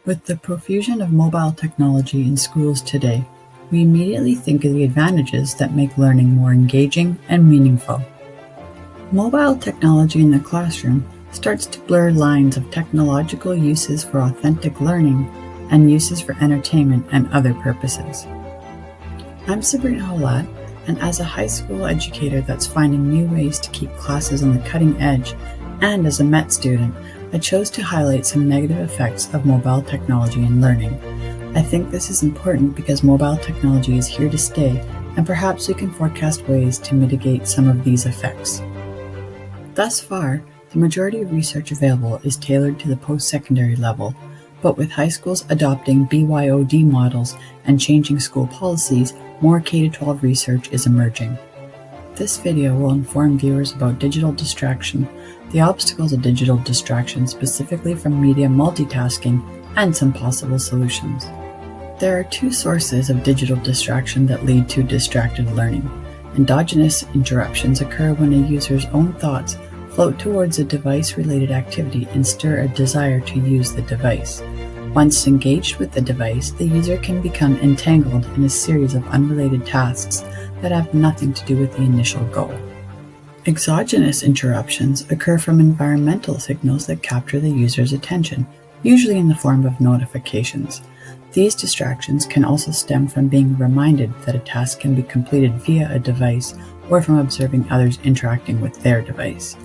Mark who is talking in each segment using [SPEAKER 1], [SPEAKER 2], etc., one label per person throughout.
[SPEAKER 1] With the profusion of mobile technology in schools today, we immediately think of the advantages that make learning more engaging and meaningful. Mobile technology in the classroom starts to blur lines of technological uses for authentic learning and uses for entertainment and other purposes. I'm Sabrina Holat, and as a high school educator that's finding new ways to keep classes on the cutting edge, and as a Met student, I chose to highlight some negative effects of mobile technology in learning. I think this is important because mobile technology is here to stay, and perhaps we can forecast ways to mitigate some of these effects. Thus far, the majority of research available is tailored to the post-secondary level, but with high schools adopting BYOD models and changing school policies, more K-12 research is emerging. This video will inform viewers about digital distraction, the obstacles of digital distraction specifically from media multitasking, and some possible solutions. There are two sources of digital distraction that lead to distracted learning. Endogenous interruptions occur when a user's own thoughts float towards a device-related activity and stir a desire to use the device. Once engaged with the device, the user can become entangled in a series of unrelated tasks that have nothing to do with the initial goal. Exogenous interruptions occur from environmental signals that capture the user's attention, usually in the form of notifications. These distractions can also stem from being reminded that a task can be completed via a device or from observing others interacting with their device.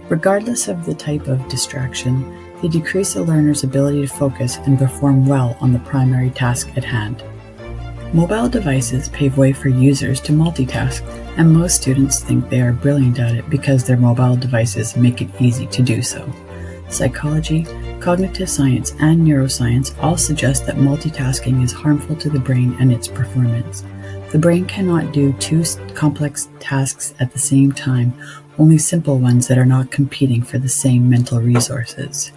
[SPEAKER 1] Regardless of the type of distraction, they decrease a learner's ability to focus and perform well on the primary task at hand. Mobile devices pave way for users to multitask, and most students think they are brilliant at it because their mobile devices make it easy to do so. Psychology, cognitive science, and neuroscience all suggest that multitasking is harmful to the brain and its performance. The brain cannot do two complex tasks at the same time, only simple ones that are not competing for the same mental resources.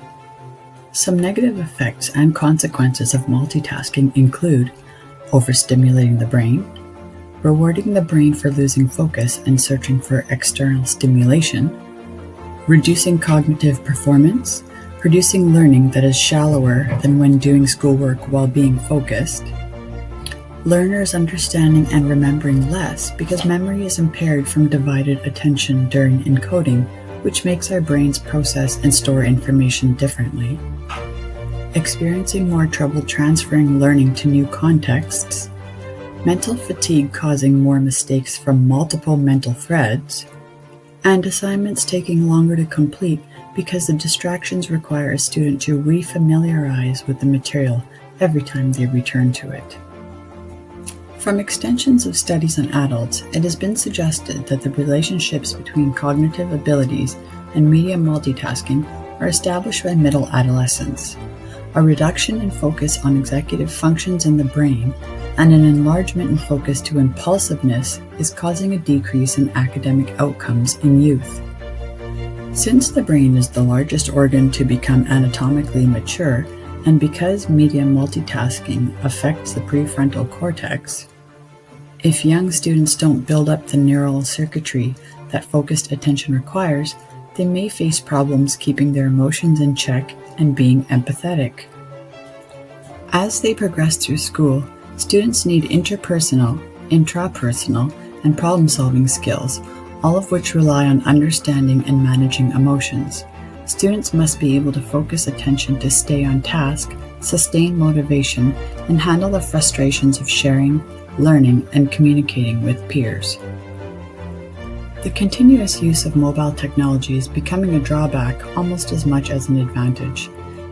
[SPEAKER 1] Some negative effects and consequences of multitasking include overstimulating the brain, rewarding the brain for losing focus and searching for external stimulation, reducing cognitive performance, producing learning that is shallower than when doing schoolwork while being focused, learners understanding and remembering less because memory is impaired from divided attention during encoding, which makes our brains process and store information differently, experiencing more trouble transferring learning to new contexts, mental fatigue causing more mistakes from multiple mental threads, and assignments taking longer to complete because the distractions require a student to refamiliarize with the material every time they return to it. From extensions of studies on adults, it has been suggested that the relationships between cognitive abilities and media multitasking are established by middle adolescence. A reduction in focus on executive functions in the brain and an enlargement in focus to impulsiveness is causing a decrease in academic outcomes in youth. Since the brain is the largest organ to become anatomically mature, and because media multitasking affects the prefrontal cortex, if young students don't build up the neural circuitry that focused attention requires, they may face problems keeping their emotions in check and being empathetic. As they progress through school, students need interpersonal, intrapersonal, and problem-solving skills, all of which rely on understanding and managing emotions. Students must be able to focus attention to stay on task, sustain motivation, and handle the frustrations of sharing, learning, and communicating with peers. The continuous use of mobile technology is becoming a drawback almost as much as an advantage.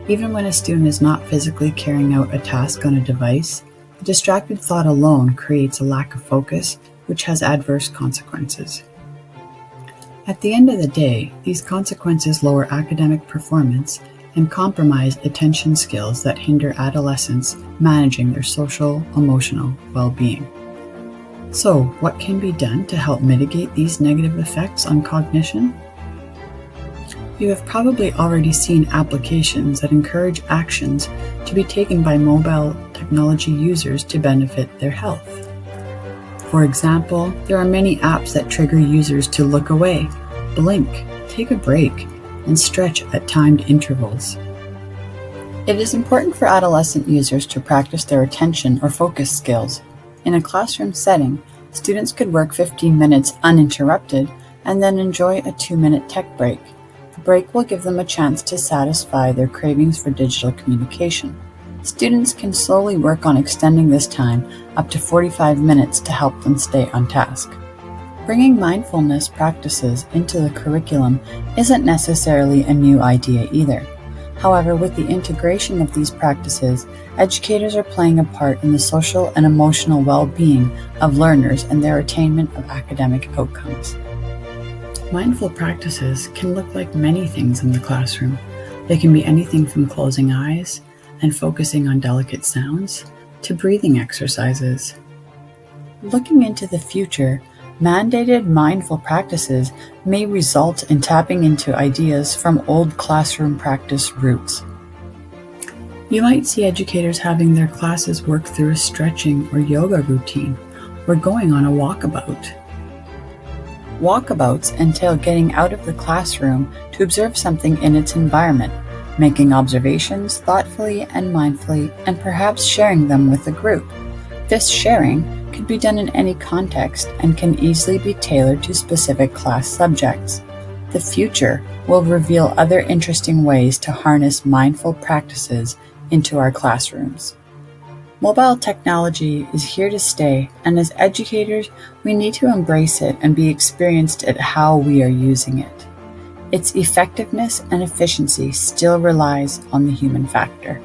[SPEAKER 1] Even when a student is not physically carrying out a task on a device, the distracted thought alone creates a lack of focus, which has adverse consequences. At the end of the day, these consequences lower academic performance and compromise attention skills that hinder adolescents managing their social, emotional well-being. So, what can be done to help mitigate these negative effects on cognition? You have probably already seen applications that encourage actions to be taken by mobile technology users to benefit their health. For example, there are many apps that trigger users to look away, blink, take a break, and stretch at timed intervals. It is important for adolescent users to practice their attention or focus skills. In a classroom setting, students could work 15 minutes uninterrupted and then enjoy a 2-minute tech break. The break will give them a chance to satisfy their cravings for digital communication. Students can slowly work on extending this time up to 45 minutes to help them stay on task. Bringing mindfulness practices into the curriculum isn't necessarily a new idea either. However, with the integration of these practices, educators are playing a part in the social and emotional well-being of learners and their attainment of academic outcomes. Mindful practices can look like many things in the classroom. They can be anything from closing eyes and focusing on delicate sounds to breathing exercises. Looking into the future, mandated mindful practices may result in tapping into ideas from old classroom practice roots. You might see educators having their classes work through a stretching or yoga routine, or going on a walkabout. Walkabouts entail getting out of the classroom to observe something in its environment, making observations thoughtfully and mindfully, and perhaps sharing them with the group. This sharing can be done in any context and can easily be tailored to specific class subjects. The future will reveal other interesting ways to harness mindful practices into our classrooms. Mobile technology is here to stay, and as educators, we need to embrace it and be experienced at how we are using it. Its effectiveness and efficiency still relies on the human factor.